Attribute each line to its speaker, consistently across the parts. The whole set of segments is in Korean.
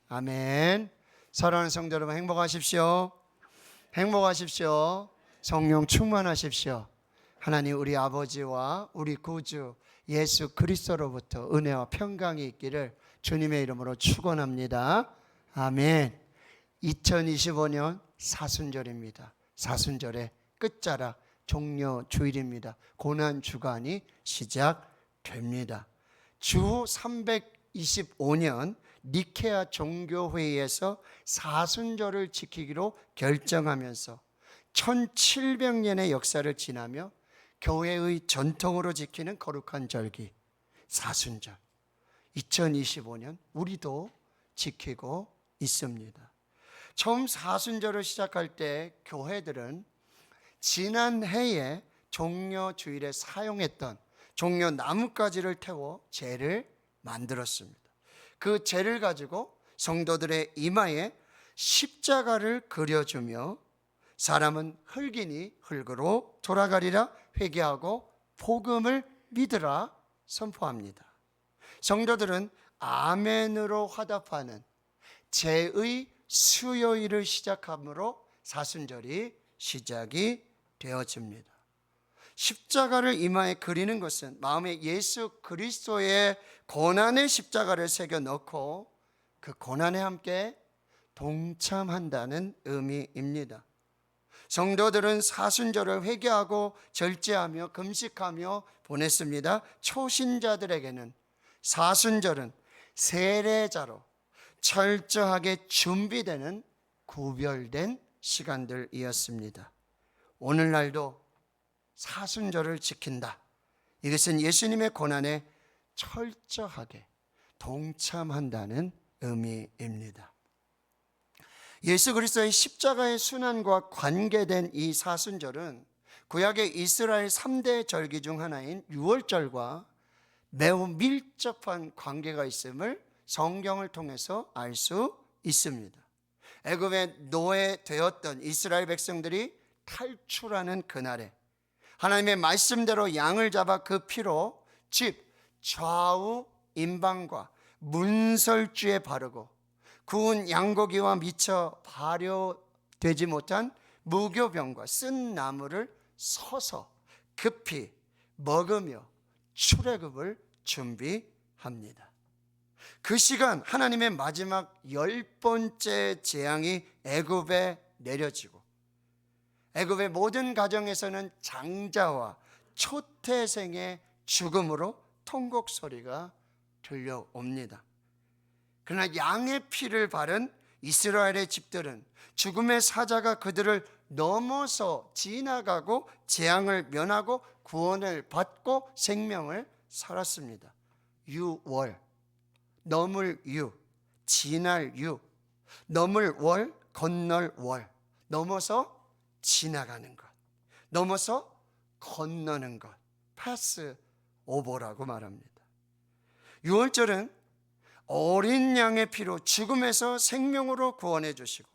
Speaker 1: 아멘. 사랑하는 성도 여러분, 행복하십시오. 행복하십시오. 성령 충만하십시오. 하나님 우리 아버지와 우리 구주 예수 그리스도로부터 은혜와 평강이 있기를 주님의 이름으로 축원합니다. 아멘. 2025년 사순절입니다. 사순절의 끝자락 종려 주일입니다. 고난 주간이 시작됩니다. 주 325년 니케아 종교회의에서 사순절을 지키기로 결정하면서 1700년의 역사를 지나며 교회의 전통으로 지키는 거룩한 절기 사순절, 2025년 우리도 지키고 있습니다. 처음 사순절을 시작할 때 교회들은 지난해에 종려 주일에 사용했던 종려 나뭇가지를 태워 제를 만들었습니다. 그 제를 가지고 성도들의 이마에 십자가를 그려주며 사람은 흙이니 흙으로 돌아가리라 회개하고 복음을 믿으라 선포합니다. 성도들은 아멘으로 화답하는 제의 수요일을 시작함으로 사순절이 시작이 되어집니다. 십자가를 이마에 그리는 것은 마음에 예수 그리스도의 고난의 십자가를 새겨 넣고 그 고난에 함께 동참한다는 의미입니다. 성도들은 사순절을 회개하고 절제하며 금식하며 보냈습니다. 초신자들에게는 사순절은 세례자로 철저하게 준비되는 구별된 시간들이었습니다. 오늘날도 사순절을 지킨다. 이것은 예수님의 고난에 철저하게 동참한다는 의미입니다. 예수 그리스도의 십자가의 순환과 관계된 이 사순절은 구약의 이스라엘 3대 절기 중 하나인 유월절과 매우 밀접한 관계가 있음을 성경을 통해서 알 수 있습니다. 애굽에 노예되었던 이스라엘 백성들이 탈출하는 그날에 하나님의 말씀대로 양을 잡아 그 피로 집 좌우 임방과 문설주에 바르고 구운 양고기와 미처 발효되지 못한 무교병과 쓴 나무를 서서 급히 먹으며 출애굽을 준비합니다. 그 시간 하나님의 마지막 10번째 재앙이 애굽에 내려지고 애굽의 모든 가정에서는 장자와 초태생의 죽음으로 통곡 소리가 들려옵니다. 그러나 양의 피를 바른 이스라엘의 집들은 죽음의 사자가 그들을 넘어서 지나가고 재앙을 면하고 구원을 받고 생명을 살았습니다. 유월, 넘을 유, 지날 유, 넘을 월, 건널 월, 넘어서 지나가는 것, 넘어서 건너는 것, 패스 오버라고 말합니다. 유월절은 어린 양의 피로 죽음에서 생명으로 구원해 주시고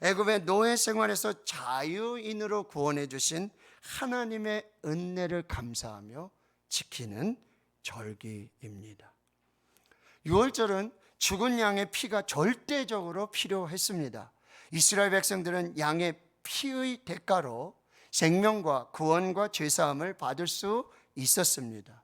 Speaker 1: 애굽의 노예 생활에서 자유인으로 구원해 주신 하나님의 은혜를 감사하며 지키는 절기입니다. 유월절은 죽은 양의 피가 절대적으로 필요했습니다. 이스라엘 백성들은 양의 피의 대가로 생명과 구원과 죄사함을 받을 수 있었습니다.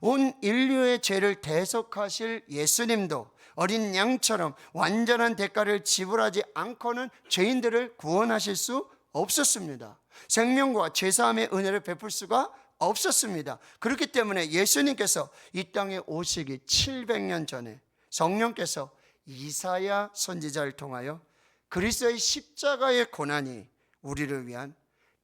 Speaker 1: 온 인류의 죄를 대속하실 예수님도 어린 양처럼 완전한 대가를 지불하지 않고는 죄인들을 구원하실 수 없었습니다. 생명과 죄사함의 은혜를 베풀 수가 없었습니다. 그렇기 때문에 예수님께서 이 땅에 오시기 700년 전에 성령께서 이사야 선지자를 통하여 그리스도의 십자가의 고난이 우리를 위한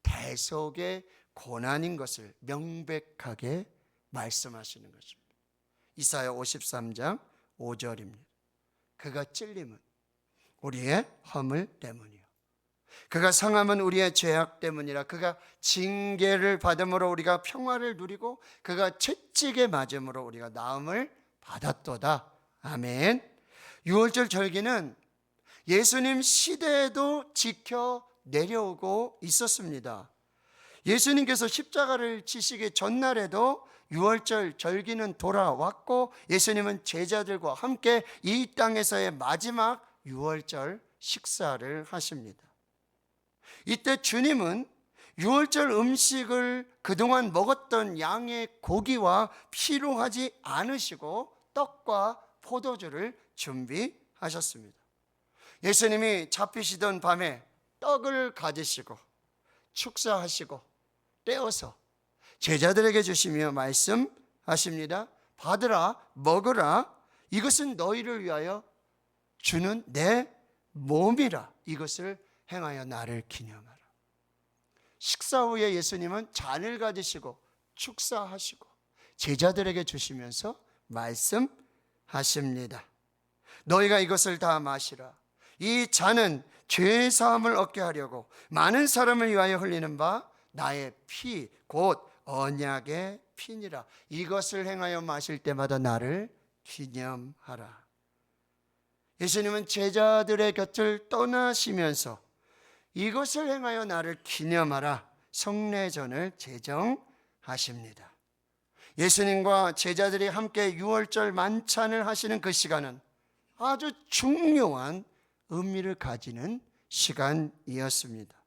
Speaker 1: 대속의 고난인 것을 명백하게 말씀하시는 것입니다. 이사야 53장 5절입니다. 그가 찔림은 우리의 허물 때문이요 그가 상함은 우리의 죄악 때문이라. 그가 징계를 받음으로 우리가 평화를 누리고 그가 채찍에 맞음으로 우리가 나음을 받았도다. 아멘. 유월절 절기는 예수님 시대에도 지켜 내려오고 있었습니다. 예수님께서 십자가를 지시기 전날에도 유월절 절기는 돌아왔고 예수님은 제자들과 함께 이 땅에서의 마지막 유월절 식사를 하십니다. 이때 주님은 유월절 음식을 그동안 먹었던 양의 고기와 피로 하지 않으시고 떡과 포도주를 준비하셨습니다. 예수님이 잡히시던 밤에 떡을 가지시고 축사하시고 떼어서 제자들에게 주시며 말씀하십니다. 받으라, 먹으라. 이것은 너희를 위하여 주는 내 몸이라. 이것을 행하여 나를 기념하라. 식사 후에 예수님은 잔을 가지시고 축사하시고 제자들에게 주시면서 말씀하십니다. 너희가 이것을 다 마시라. 이 잔은 죄 사함을 얻게 하려고 많은 사람을 위하여 흘리는 바 나의 피 곧 언약의 피니라. 이것을 행하여 마실 때마다 나를 기념하라. 예수님은 제자들의 곁을 떠나시면서 이것을 행하여 나를 기념하라. 성례전을 제정하십니다. 예수님과 제자들이 함께 유월절 만찬을 하시는 그 시간은 아주 중요한 의미를 가지는 시간이었습니다.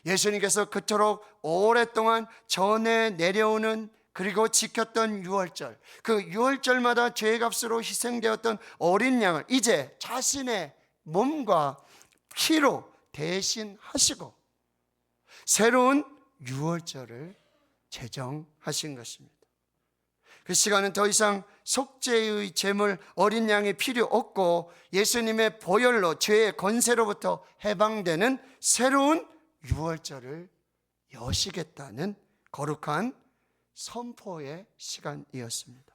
Speaker 1: 예수님께서 그토록 오랫동안 전해 내려오는 그리고 지켰던 유월절, 그 유월절마다 죄값으로 희생되었던 어린 양을 이제 자신의 몸과 피로 대신하시고 새로운 유월절을 제정하신 것입니다. 그 시간은 더 이상 속죄의 제물 어린 양이 필요 없고 예수님의 보혈로 죄의 권세로부터 해방되는 새로운 유월절을 여시겠다는 거룩한 선포의 시간이었습니다.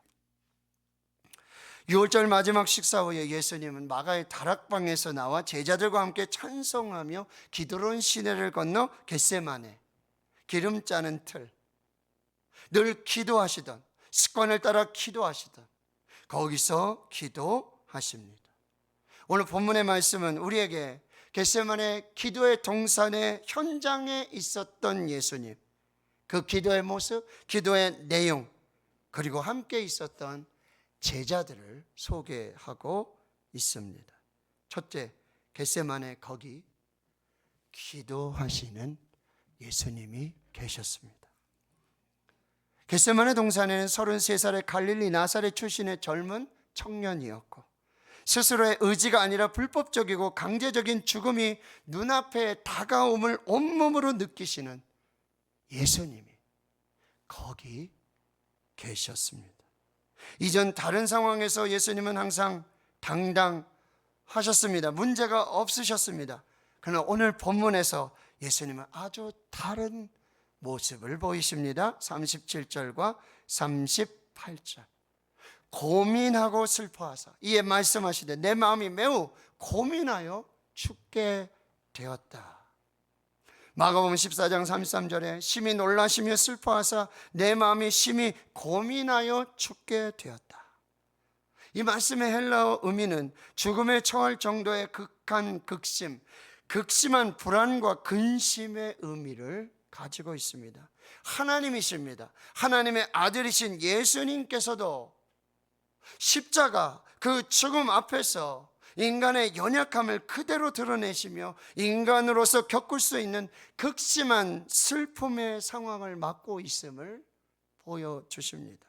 Speaker 1: 유월절 마지막 식사 후에 예수님은 마가의 다락방에서 나와 제자들과 함께 찬송하며 기드론 시내를 건너 겟세마네, 기름 짜는 틀, 늘 기도하시던 습관을 따라 기도하시던 거기서 기도하십니다. 오늘 본문의 말씀은 우리에게 겟세마네 기도의 동산의 현장에 있었던 예수님, 그 기도의 모습, 기도의 내용, 그리고 함께 있었던 제자들을 소개하고 있습니다. 첫째, 겟세마네 거기 기도하시는 예수님이 계셨습니다. 겟세마네 동산에는 33살의 갈릴리 나사렛 출신의 젊은 청년이었고 스스로의 의지가 아니라 불법적이고 강제적인 죽음이 눈앞에 다가옴을 온몸으로 느끼시는 예수님이 거기 계셨습니다. 이전 다른 상황에서 예수님은 항상 당당하셨습니다. 문제가 없으셨습니다. 그러나 오늘 본문에서 예수님은 아주 다른 모습을 보이십니다. 37절과 38절. 고민하고 슬퍼하사 이에 말씀하시되 내 마음이 매우 고민하여 죽게 되었다. 마가복음 14장 33절에 심히 놀라시며 슬퍼하사 내 마음이 심히 고민하여 죽게 되었다. 이 말씀의 헬라어 의미는 죽음에 처할 정도의 극한 극심, 극심한 불안과 근심의 의미를 가지고 있습니다. 하나님이십니다. 하나님의 아들이신 예수님께서도 십자가 그 죽음 앞에서 인간의 연약함을 그대로 드러내시며 인간으로서 겪을 수 있는 극심한 슬픔의 상황을 맡고 있음을 보여주십니다.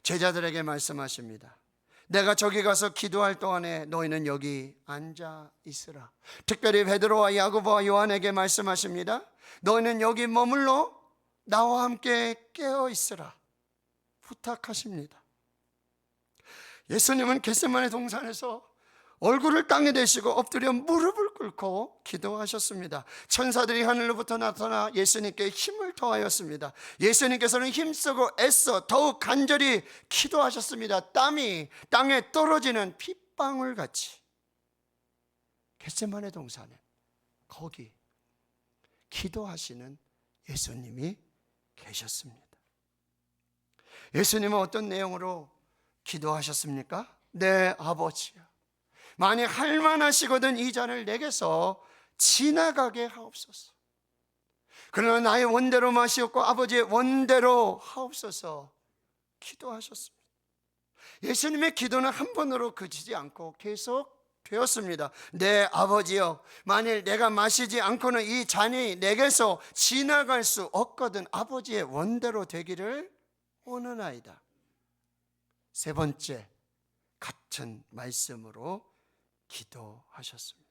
Speaker 1: 제자들에게 말씀하십니다. 내가 저기 가서 기도할 동안에 너희는 여기 앉아 있으라. 특별히 베드로와 야고보와 요한에게 말씀하십니다. 너희는 여기 머물러 나와 함께 깨어 있으라 부탁하십니다. 예수님은 겟세마네 동산에서 얼굴을 땅에 대시고 엎드려 무릎을 꿇고 기도하셨습니다. 천사들이 하늘로부터 나타나 예수님께 힘을 더하였습니다. 예수님께서는 힘쓰고 애써 더욱 간절히 기도하셨습니다. 땀이 땅에 떨어지는 핏방울 같이 겟세마네 동산에 거기 기도하시는 예수님이 계셨습니다. 예수님은 어떤 내용으로 기도하셨습니까? 내 아버지야, 만약 할만하시거든 이 잔을 내게서 지나가게 하옵소서. 그러나 나의 원대로 마시옵고 아버지의 원대로 하옵소서 기도하셨습니다. 예수님의 기도는 한 번으로 그치지 않고 계속 되었습니다. 내 아버지여, 만일 내가 마시지 않고는 이 잔이 내게서 지나갈 수 없거든 아버지의 원대로 되기를 원하나이다. 세 번째, 같은 말씀으로 기도하셨습니다.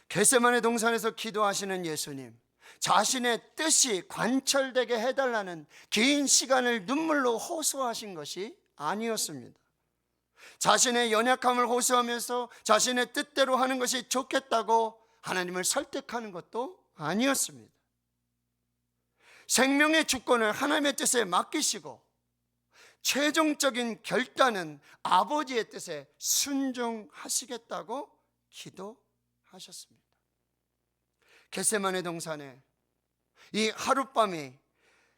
Speaker 1: 겟세마네 동산에서 기도하시는 예수님, 자신의 뜻이 관철되게 해달라는 긴 시간을 눈물로 호소하신 것이 아니었습니다. 자신의 연약함을 호소하면서 자신의 뜻대로 하는 것이 좋겠다고 하나님을 설득하는 것도 아니었습니다. 생명의 주권을 하나님의 뜻에 맡기시고 최종적인 결단은 아버지의 뜻에 순종하시겠다고 기도하셨습니다. 겟세마네 동산에 이 하룻밤이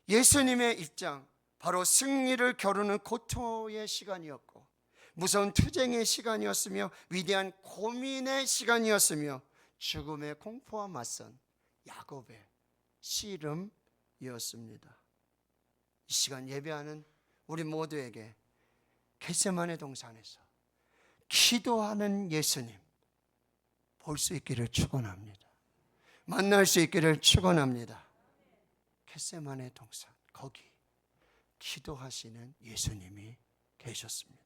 Speaker 1: 예수님의 입장, 바로 승리를 겨루는 고통의 시간이었고 무서운 투쟁의 시간이었으며 위대한 고민의 시간이었으며 죽음의 공포와 맞선 야곱의 씨름이었습니다. 이 시간 예배하는 우리 모두에게 겟세마네 동산에서 기도하는 예수님 볼 수 있기를 축원합니다. 만날 수 있기를 축원합니다. 겟세마네 동산, 거기 기도하시는 예수님이 계셨습니다.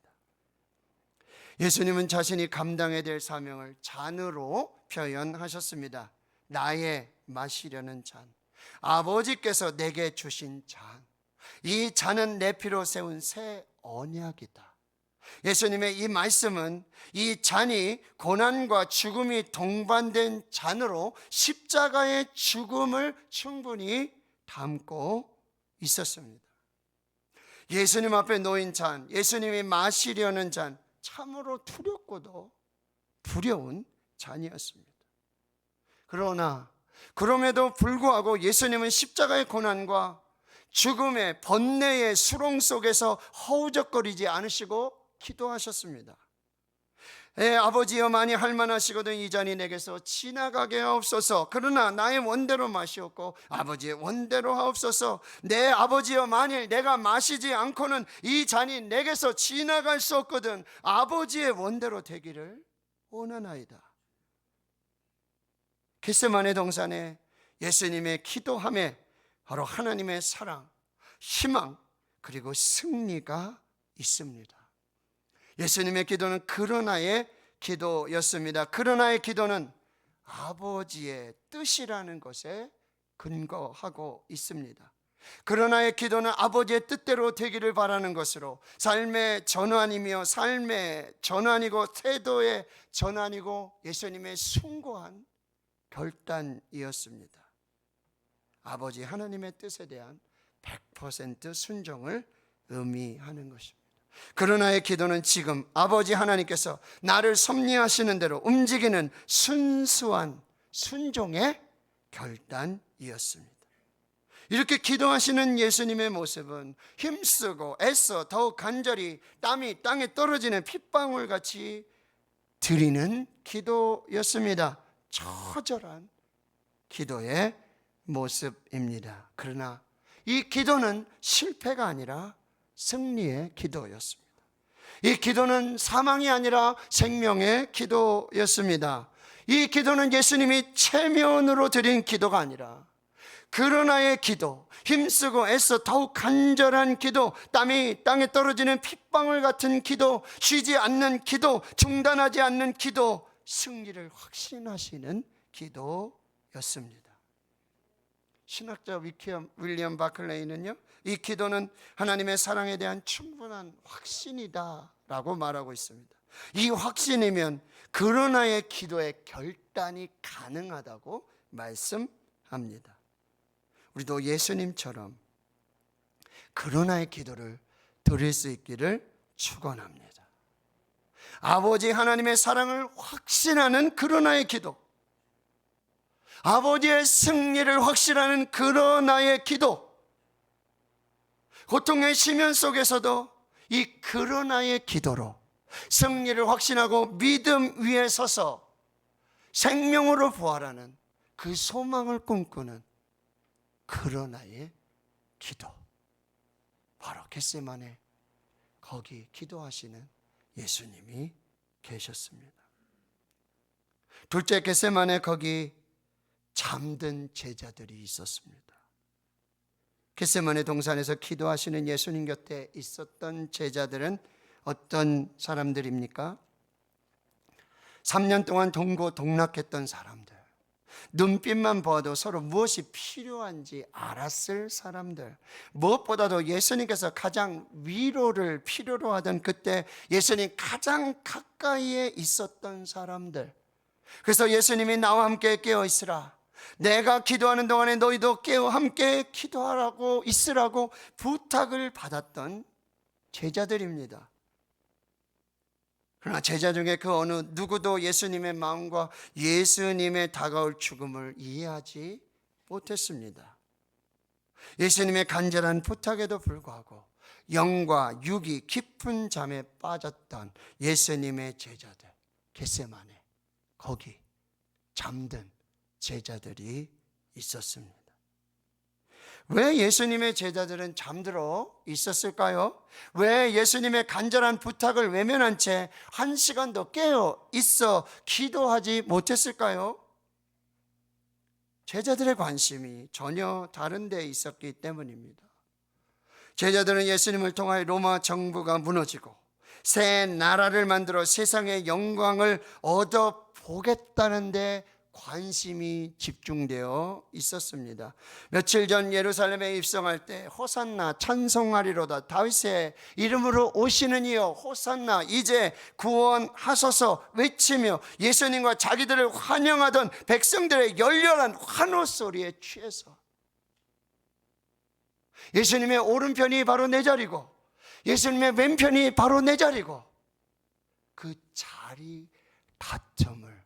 Speaker 1: 예수님은 자신이 감당해야 될 사명을 잔으로 표현하셨습니다. 나의 마시려는 잔, 아버지께서 내게 주신 잔, 이 잔은 내 피로 세운 새 언약이다. 예수님의 이 말씀은 이 잔이 고난과 죽음이 동반된 잔으로 십자가의 죽음을 충분히 담고 있었습니다. 예수님 앞에 놓인 잔, 예수님이 마시려는 잔, 참으로 두렵고도 두려운 잔이었습니다. 그러나 그럼에도 불구하고 예수님은 십자가의 고난과 죽음의 번뇌의 수렁 속에서 허우적거리지 않으시고 기도하셨습니다. 아버지여, 만일 할만하시거든 이 잔이 내게서 지나가게 하옵소서. 그러나 나의 원대로 마시옵고 아버지의 원대로 하옵소서. 내 아버지여, 만일 내가 마시지 않고는 이 잔이 내게서 지나갈 수 없거든 아버지의 원대로 되기를 원하나이다. 겟세마네 동산에 예수님의 기도함에 바로 하나님의 사랑, 희망, 그리고 승리가 있습니다. 예수님의 기도는 그러나의 기도였습니다. 그러나의 기도는 아버지의 뜻이라는 것에 근거하고 있습니다. 그러나의 기도는 아버지의 뜻대로 되기를 바라는 것으로 삶의 전환이며 삶의 전환이고 태도의 전환이고 예수님의 숭고한 결단이었습니다. 아버지 하나님의 뜻에 대한 100% 순종을 의미하는 것입니다. 그러나의 기도는 지금 아버지 하나님께서 나를 섭리하시는 대로 움직이는 순수한 순종의 결단이었습니다. 이렇게 기도하시는 예수님의 모습은 힘쓰고 애써 더욱 간절히 땀이 땅에 떨어지는 핏방울같이 드리는 기도였습니다. 처절한 기도의 모습입니다. 그러나 이 기도는 실패가 아니라 승리의 기도였습니다. 이 기도는 사망이 아니라 생명의 기도였습니다. 이 기도는 예수님이 체면으로 드린 기도가 아니라 그러나의 기도, 힘쓰고 애써 더욱 간절한 기도, 땀이 땅에 떨어지는 핏방울 같은 기도, 쉬지 않는 기도, 중단하지 않는 기도, 승리를 확신하시는 기도였습니다. 신학자 윌리엄 바클레이는요, 이 기도는 하나님의 사랑에 대한 충분한 확신이다 라고 말하고 있습니다. 이 확신이면 그러나의 기도의 결단이 가능하다고 말씀합니다. 우리도 예수님처럼 그러나의 기도를 드릴 수 있기를 축원합니다. 아버지 하나님의 사랑을 확신하는 그러나의 기도, 아버지의 승리를 확신하는 그러나의 기도, 고통의 시면 속에서도 이 그러나의 기도로 승리를 확신하고 믿음 위에 서서 생명으로 부활하는 그 소망을 꿈꾸는 그런 아이의 기도, 바로 겟세마네 거기 기도하시는 예수님이 계셨습니다. 둘째, 겟세마네 거기 잠든 제자들이 있었습니다. 겟세마네 동산에서 기도하시는 예수님 곁에 있었던 제자들은 어떤 사람들입니까? 3년 동안 동고동락했던 사람들, 눈빛만 봐도 서로 무엇이 필요한지 알았을 사람들, 무엇보다도 예수님께서 가장 위로를 필요로 하던 그때 예수님 가장 가까이에 있었던 사람들. 그래서 예수님이 나와 함께 깨어 있으라, 내가 기도하는 동안에 너희도 깨어 함께 기도하라고 있으라고 부탁을 받았던 제자들입니다. 그러나 제자 중에 그 어느 누구도 예수님의 마음과 예수님의 다가올 죽음을 이해하지 못했습니다. 예수님의 간절한 부탁에도 불구하고 영과 육이 깊은 잠에 빠졌던 예수님의 제자들, 겟세마네 거기 잠든 제자들이 있었습니다. 왜 예수님의 제자들은 잠들어 있었을까요? 왜 예수님의 간절한 부탁을 외면한 채 1시간도 깨어 있어 기도하지 못했을까요? 제자들의 관심이 전혀 다른 데 있었기 때문입니다. 제자들은 예수님을 통하여 로마 정부가 무너지고 새 나라를 만들어 세상의 영광을 얻어보겠다는 데 관심이 집중되어 있었습니다. 며칠 전 예루살렘에 입성할 때 호산나 찬송하리로다, 다윗의 이름으로 오시는 이여 호산나, 이제 구원하소서 외치며 예수님과 자기들을 환영하던 백성들의 열렬한 환호 소리에 취해서 예수님의 오른편이 바로 내 자리고 예수님의 왼편이 바로 내 자리고 그 자리 다툼을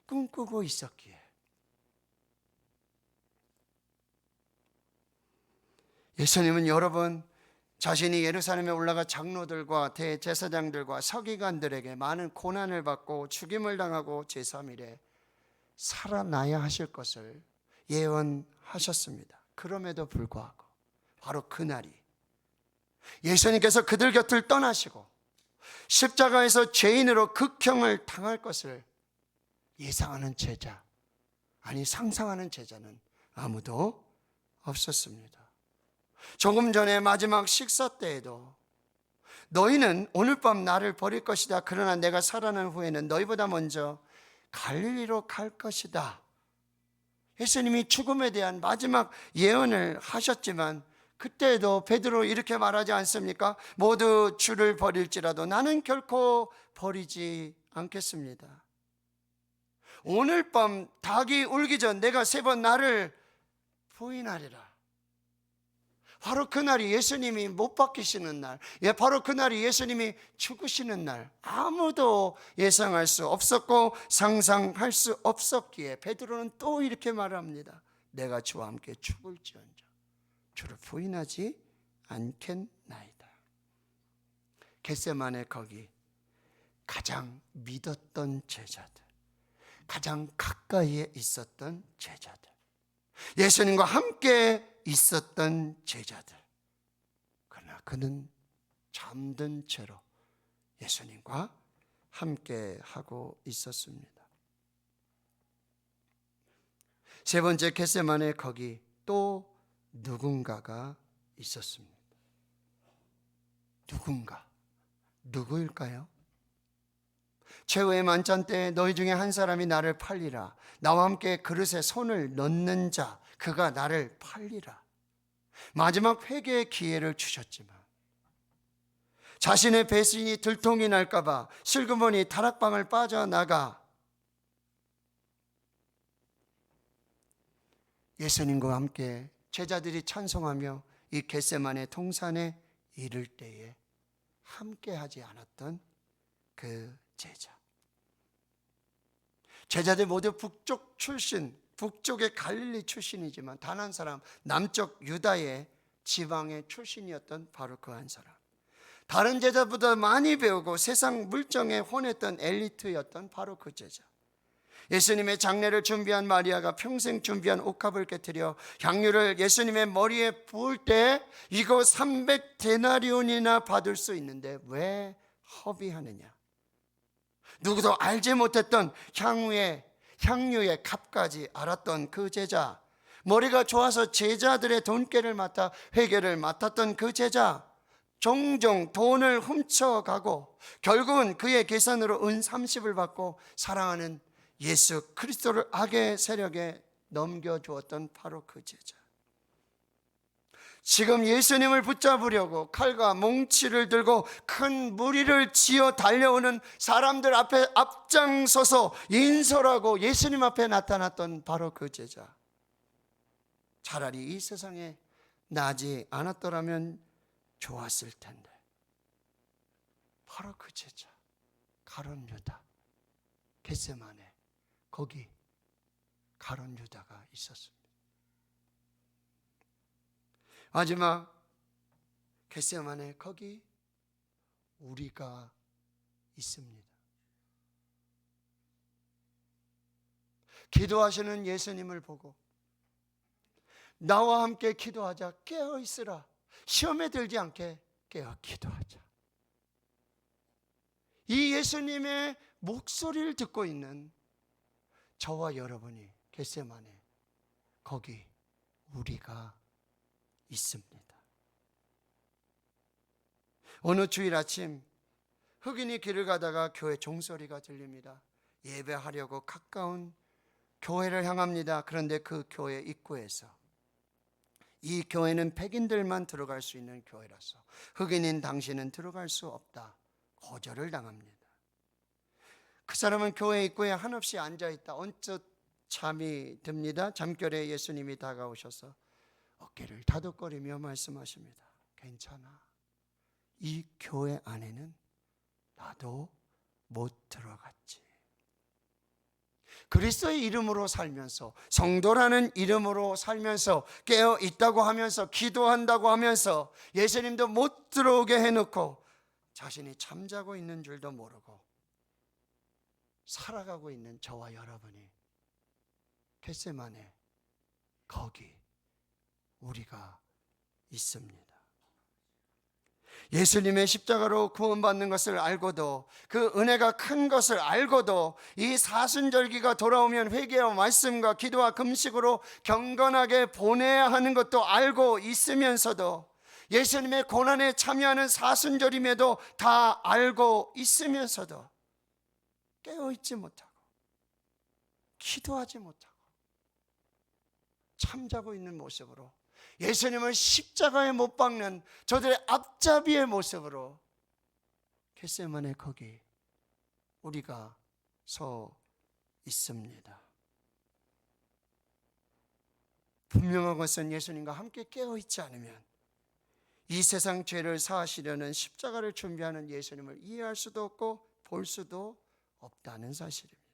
Speaker 1: 꿈꾸고 있었기에 예수님은 여러 번 자신이 예루살렘에 올라가 장로들과 대제사장들과 서기관들에게 많은 고난을 받고 죽임을 당하고 제3일에 살아나야 하실 것을 예언하셨습니다. 그럼에도 불구하고 바로 그날이 예수님께서 그들 곁을 떠나시고 십자가에서 죄인으로 극형을 당할 것을 예상하는 제자, 아니 상상하는 제자는 아무도 없었습니다. 조금 전에 마지막 식사 때에도 너희는 오늘 밤 나를 버릴 것이다, 그러나 내가 살아난 후에는 너희보다 먼저 갈릴리로 갈 것이다, 예수님이 죽음에 대한 마지막 예언을 하셨지만 그때에도 베드로 이렇게 말하지 않습니까? 모두 주를 버릴지라도 나는 결코 버리지 않겠습니다. 오늘 밤 닭이 울기 전 내가 3번 나를 부인하리라. 바로 그날이 예수님이 못 박히시는 날, 바로 그날이 예수님이 죽으시는 날, 아무도 예상할 수 없었고 상상할 수 없었기에 베드로는 또 이렇게 말합니다. 내가 주와 함께 죽을지언정 주를 부인하지 않겠나이다. 겟세마네 거기 가장 믿었던 제자들, 가장 가까이에 있었던 제자들, 예수님과 함께 있었던 제자들, 그러나 그는 잠든 채로 예수님과 함께 하고 있었습니다. 세 번째, 겟세마네 거기 또 누군가가 있었습니다. 누구일까요? 최후의 만찬 때 너희 중에 한 사람이 나를 팔리라, 나와 함께 그릇에 손을 넣는 자 그가 나를 팔리라. 마지막 회개의 기회를 주셨지만 자신의 배신이 들통이 날까봐 슬그머니 다락방을 빠져나가 예수님과 함께 제자들이 찬송하며 이 겟세마네 동산에 이를 때에 함께하지 않았던 그 제자들 모두 북쪽 출신, 북쪽의 갈릴리 출신이지만 단 한 사람, 남쪽 유다의 지방의 출신이었던 바로 그 한 사람, 다른 제자보다 많이 배우고 세상 물정에 혼했던 엘리트였던 바로 그 제자. 예수님의 장례를 준비한 마리아가 평생 준비한 옥합을 깨뜨려 향유를 예수님의 머리에 부을 때 이거 300데나리온이나 받을 수 있는데 왜 허비하느냐? 누구도 알지 못했던 향유의 값까지 알았던 그 제자, 머리가 좋아서 제자들의 돈깨를 맡아 회계를 맡았던 그 제자, 종종 돈을 훔쳐가고 결국은 그의 계산으로 은 30을 받고 사랑하는 예수 그리스도를 악의 세력에 넘겨주었던 바로 그 제자. 지금 예수님을 붙잡으려고 칼과 몽치를 들고 큰 무리를 지어 달려오는 사람들 앞에 앞장서서 인솔하고 예수님 앞에 나타났던 바로 그 제자. 차라리 이 세상에 나지 않았더라면 좋았을 텐데. 바로 그 제자, 가룟 유다, 겟세마네, 거기 가룟 유다가 있었습니다. 마지막 겟세마네, 거기 우리가 있습니다. 기도하시는 예수님을 보고 나와 함께 기도하자, 깨어 있으라, 시험에 들지 않게 깨어 기도하자. 이 예수님의 목소리를 듣고 있는 저와 여러분이 겟세마네, 거기 우리가 있습니다. 어느 주일 아침 흑인이 길을 가다가 교회 종소리가 들립니다. 예배하려고 가까운 교회를 향합니다. 그런데 그 교회 입구에서, 이 교회는 백인들만 들어갈 수 있는 교회라서 흑인인 당신은 들어갈 수 없다, 거절을 당합니다. 그 사람은 교회 입구에 한없이 앉아있다. 언뜻 잠이 듭니다. 잠결에 예수님이 다가오셔서 어깨를 다독거리며 말씀하십니다. 괜찮아, 이 교회 안에는 나도 못 들어갔지. 그리스도의 이름으로 살면서, 성도라는 이름으로 살면서, 깨어 있다고 하면서, 기도한다고 하면서 예수님도 못 들어오게 해놓고 자신이 잠자고 있는 줄도 모르고 살아가고 있는 저와 여러분이 겟세마네, 거기 우리가 있습니다. 예수님의 십자가로 구원받는 것을 알고도, 그 은혜가 큰 것을 알고도, 이 사순절기가 돌아오면 회개와 말씀과 기도와 금식으로 경건하게 보내야 하는 것도 알고 있으면서도, 예수님의 고난에 참여하는 사순절임에도 다 알고 있으면서도 깨어있지 못하고 기도하지 못하고 잠자고 있는 모습으로 예수님을 십자가에 못 박는 저들의 앞잡이의 모습으로 겟세마네, 거기 우리가 서 있습니다. 분명한 것은 예수님과 함께 깨어있지 않으면 이 세상 죄를 사하시려는 십자가를 준비하는 예수님을 이해할 수도 없고 볼 수도 없다는 사실입니다.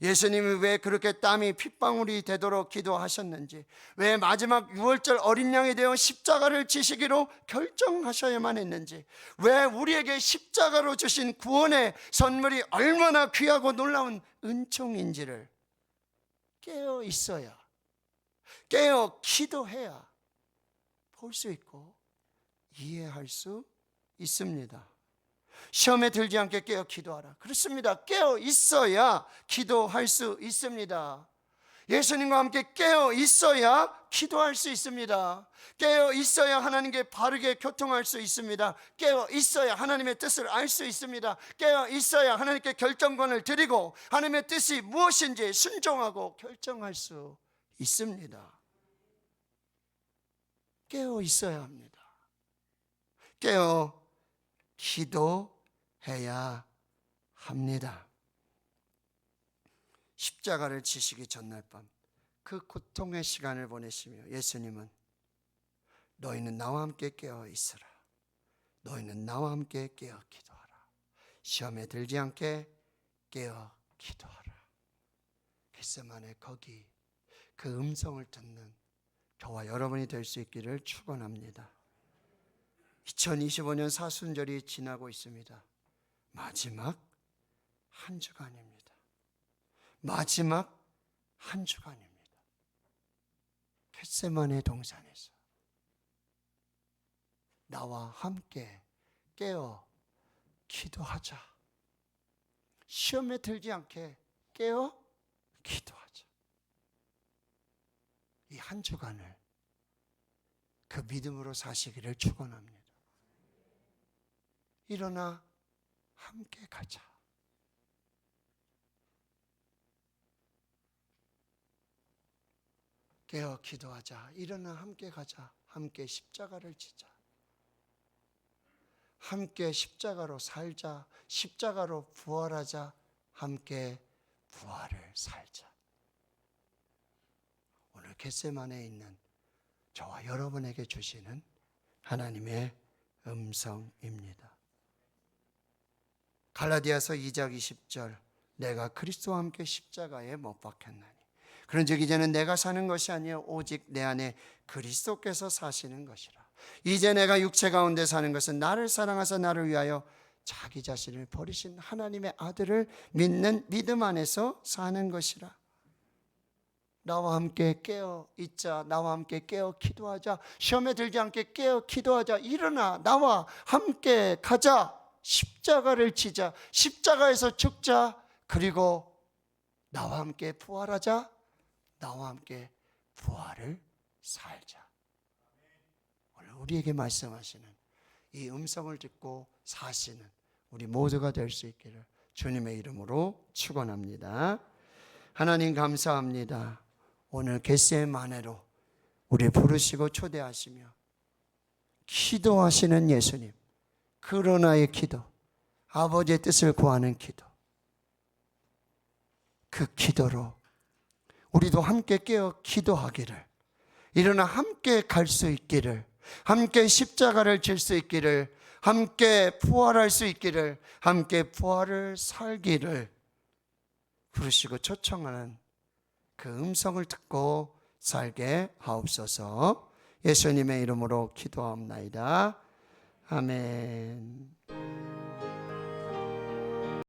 Speaker 1: 예수님이 왜 그렇게 땀이 핏방울이 되도록 기도하셨는지, 왜 마지막 6월절 어린 양이 되어 십자가를 지시기로 결정하셔야만 했는지, 왜 우리에게 십자가로 주신 구원의 선물이 얼마나 귀하고 놀라운 은총인지를 깨어 있어야, 깨어 기도해야 볼 수 있고 이해할 수 있습니다. 시험에 들지 않게 깨어 기도하라. 그렇습니다. 깨어 있어야 기도할 수 있습니다. 예수님과 함께 깨어 있어야 기도할 수 있습니다. 깨어 있어야 하나님께 바르게 교통할 수 있습니다. 깨어 있어야 하나님의 뜻을 알 수 있습니다. 깨어 있어야 하나님께 결정권을 드리고 하나님의 뜻이 무엇인지 순종하고 결정할 수 있습니다. 깨어 있어야 합니다. 깨어 기도해야 합니다. 십자가를 지시기 전날 밤 그 고통의 시간을 보내시며 예수님은 너희는 나와 함께 깨어 있으라, 너희는 나와 함께 깨어 기도하라, 시험에 들지 않게 깨어 기도하라. 겟세마네, 거기 그 음성을 듣는 저와 여러분이 될 수 있기를 축원합니다. 2025년 사순절이 지나고 있습니다. 마지막 한 주간입니다. 마지막 한 주간입니다. 겟세마네 동산에서 나와 함께 깨어 기도하자. 시험에 들지 않게 깨어 기도하자. 이 한 주간을 그 믿음으로 사시기를 축원합니다. 일어나 함께 가자. 깨어 기도하자. 일어나 함께 가자. 함께 십자가를 지자. 함께 십자가로 살자. 십자가로 부활하자. 함께 부활을 살자. 오늘 겟세마네에 있는 저와 여러분에게 주시는 하나님의 음성입니다. 갈라디아서 2장 20절, 내가 그리스도와 함께 십자가에 못 박혔나니 그런즉 이제는 내가 사는 것이 아니요 오직 내 안에 그리스도께서 사시는 것이라. 이제 내가 육체 가운데 사는 것은 나를 사랑하사 나를 위하여 자기 자신을 버리신 하나님의 아들을 믿는 믿음 안에서 사는 것이라. 나와 함께 깨어 있자. 나와 함께 깨어 기도하자. 시험에 들지 않게 깨어 기도하자. 일어나 나와 함께 가자. 십자가를 지자. 십자가에서 죽자. 그리고 나와 함께 부활하자. 나와 함께 부활을 살자. 오늘 우리에게 말씀하시는 이 음성을 듣고 사시는 우리 모두가 될 수 있기를 주님의 이름으로 축원합니다. 하나님 감사합니다. 오늘 겟세마네로 우리 부르시고 초대하시며 기도하시는 예수님, 그러나의 기도, 아버지의 뜻을 구하는 기도, 그 기도로 우리도 함께 깨어 기도하기를, 일어나 함께 갈 수 있기를, 함께 십자가를 질 수 있기를, 함께 부활할 수 있기를, 함께 부활을 살기를 부르시고 초청하는 그 음성을 듣고 살게 하옵소서. 예수님의 이름으로 기도하옵나이다. 아멘.